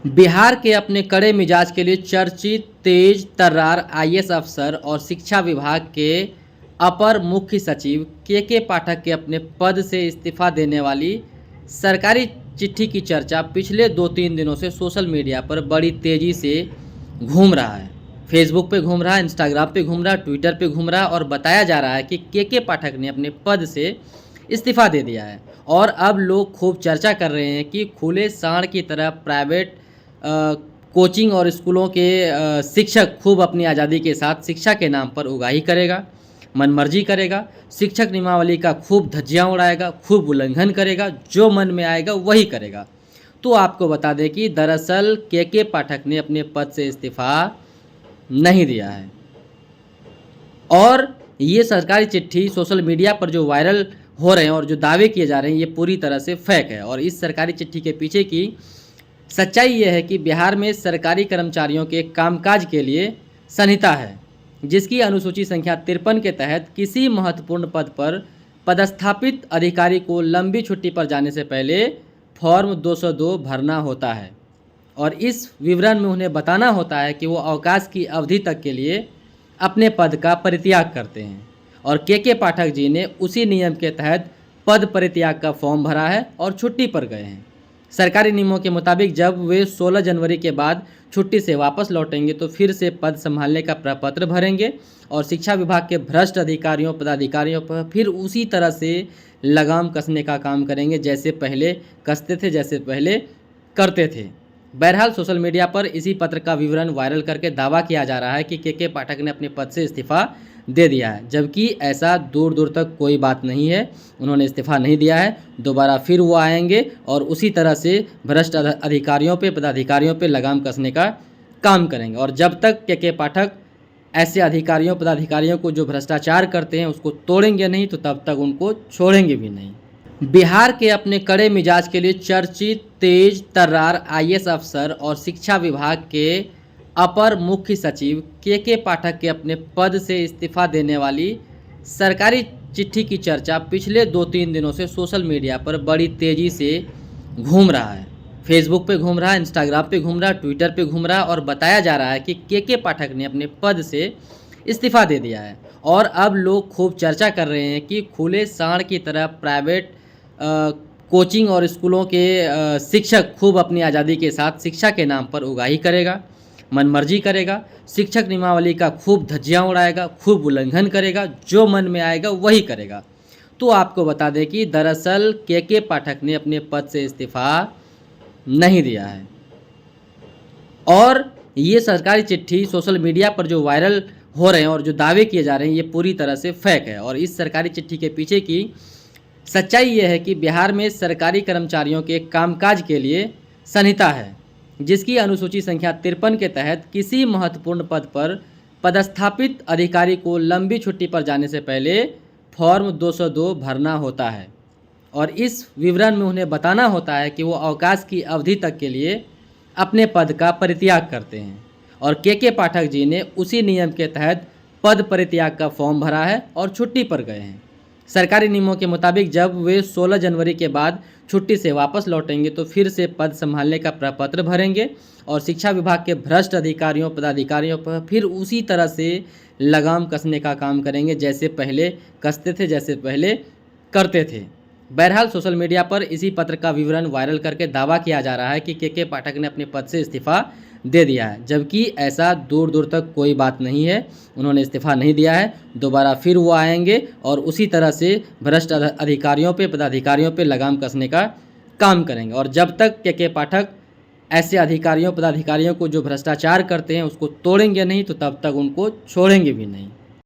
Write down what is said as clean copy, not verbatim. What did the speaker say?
बिहार के अपने कड़े मिजाज के लिए चर्चित तेज तर्रार आईएएस अफसर और शिक्षा विभाग के अपर मुख्य सचिव के पाठक के अपने पद से इस्तीफा देने वाली सरकारी चिट्ठी की चर्चा पिछले 2-3 दिनों से सोशल मीडिया पर बड़ी तेज़ी से घूम रहा है। फेसबुक पे घूम रहा है, इंस्टाग्राम पे घूम रहा है, ट्विटर पे घूम रहा है और बताया जा रहा है कि के पाठक ने अपने पद से इस्तीफा दे दिया है। और अब लोग खूब चर्चा कर रहे हैं कि खुले सांड की तरह प्राइवेट कोचिंग और स्कूलों के शिक्षक खूब अपनी आज़ादी के साथ शिक्षा के नाम पर उगाही करेगा, मनमर्जी करेगा, शिक्षक नियमावली का खूब धज्जियाँ उड़ाएगा, खूब उल्लंघन करेगा, जो मन में आएगा वही करेगा। तो आपको बता दें कि दरअसल के पाठक ने अपने पद से इस्तीफा नहीं दिया है और ये सरकारी चिट्ठी सोशल मीडिया पर जो वायरल हो रहे हैं और जो दावे किए जा रहे हैं ये पूरी तरह से फेक है। और इस सरकारी चिट्ठी के पीछे की सच्चाई ये है कि बिहार में सरकारी कर्मचारियों के कामकाज के लिए संहिता है, जिसकी अनुसूची संख्या 53 के तहत किसी महत्वपूर्ण पद पर पदस्थापित अधिकारी को लंबी छुट्टी पर जाने से पहले फॉर्म 202 भरना होता है और इस विवरण में उन्हें बताना होता है कि वो अवकाश की अवधि तक के लिए अपने पद का परित्याग करते हैं। और के पाठक जी ने उसी नियम के तहत पद परित्याग का फॉर्म भरा है और छुट्टी पर गए हैं। सरकारी नियमों के मुताबिक जब वे 16 जनवरी के बाद छुट्टी से वापस लौटेंगे तो फिर से पद संभालने का प्रपत्र भरेंगे और शिक्षा विभाग के भ्रष्ट अधिकारियों पदाधिकारियों पर फिर उसी तरह से लगाम कसने का काम करेंगे जैसे पहले कसते थे, जैसे पहले करते थे। बहरहाल सोशल मीडिया पर इसी पत्र का विवरण वायरल करके दावा किया जा रहा है कि के पाठक ने अपने पद से इस्तीफा दे दिया है, जबकि ऐसा दूर दूर तक कोई बात नहीं है। उन्होंने इस्तीफा नहीं दिया है, दोबारा फिर वो आएंगे और उसी तरह से भ्रष्ट अधिकारियों पे पदाधिकारियों पे लगाम कसने का काम करेंगे। और जब तक के पाठक ऐसे अधिकारियों पदाधिकारियों को जो भ्रष्टाचार करते हैं उसको तोड़ेंगे नहीं तो तब तक उनको छोड़ेंगे भी नहीं। बिहार के अपने कड़े मिजाज के लिए चर्चित तेज तर्रार आईएएस अफसर और शिक्षा विभाग के अपर मुख्य सचिव के पाठक के अपने पद से इस्तीफा देने वाली सरकारी चिट्ठी की चर्चा पिछले 2-3 दिनों से सोशल मीडिया पर बड़ी तेज़ी से घूम रहा है। फेसबुक पे घूम रहा है, इंस्टाग्राम पे घूम रहा है, ट्विटर पे घूम रहा है और बताया जा रहा है कि के पाठक ने अपने पद से इस्तीफा दे दिया है। और अब लोग खूब चर्चा कर रहे हैं कि खुले सांड की तरह प्राइवेट कोचिंग और स्कूलों के शिक्षक खूब अपनी आज़ादी के साथ शिक्षा के नाम पर उगाही करेगा, मनमर्जी करेगा, शिक्षक नियमावली का खूब धज्जियाँ उड़ाएगा, खूब उल्लंघन करेगा, जो मन में आएगा वही करेगा। तो आपको बता दें कि दरअसल के पाठक ने अपने पद से इस्तीफा नहीं दिया है और ये सरकारी चिट्ठी सोशल मीडिया पर जो वायरल हो रहे हैं और जो दावे किए जा रहे हैं ये पूरी तरह से फेक है। और इस सरकारी चिट्ठी के पीछे की सच्चाई ये है कि बिहार में सरकारी कर्मचारियों के कामकाज के लिए संहिता है, जिसकी अनुसूची संख्या 53 के तहत किसी महत्वपूर्ण पद पर पदस्थापित अधिकारी को लंबी छुट्टी पर जाने से पहले फॉर्म 202 भरना होता है और इस विवरण में उन्हें बताना होता है कि वो अवकाश की अवधि तक के लिए अपने पद का परित्याग करते हैं। और के पाठक जी ने उसी नियम के तहत पद परित्याग का फॉर्म भरा है और छुट्टी पर गए हैं। सरकारी नियमों के मुताबिक जब वे 16 जनवरी के बाद छुट्टी से वापस लौटेंगे तो फिर से पद संभालने का प्रपत्र भरेंगे और शिक्षा विभाग के भ्रष्ट अधिकारियों पदाधिकारियों पर फिर उसी तरह से लगाम कसने का काम करेंगे जैसे पहले कसते थे, जैसे पहले करते थे। बहरहाल सोशल मीडिया पर इसी पत्र का विवरण वायरल करके दावा किया जा रहा है कि के पाठक ने अपने पद से इस्तीफा दे दिया है, जबकि ऐसा दूर दूर तक कोई बात नहीं है। उन्होंने इस्तीफा नहीं दिया है, दोबारा फिर वो आएंगे और उसी तरह से भ्रष्ट अधिकारियों पे पदाधिकारियों पे लगाम कसने का काम करेंगे। और जब तक के पाठक ऐसे अधिकारियों पदाधिकारियों को जो भ्रष्टाचार करते हैं उसको तोड़ेंगे नहीं तो तब तक उनको छोड़ेंगे भी नहीं।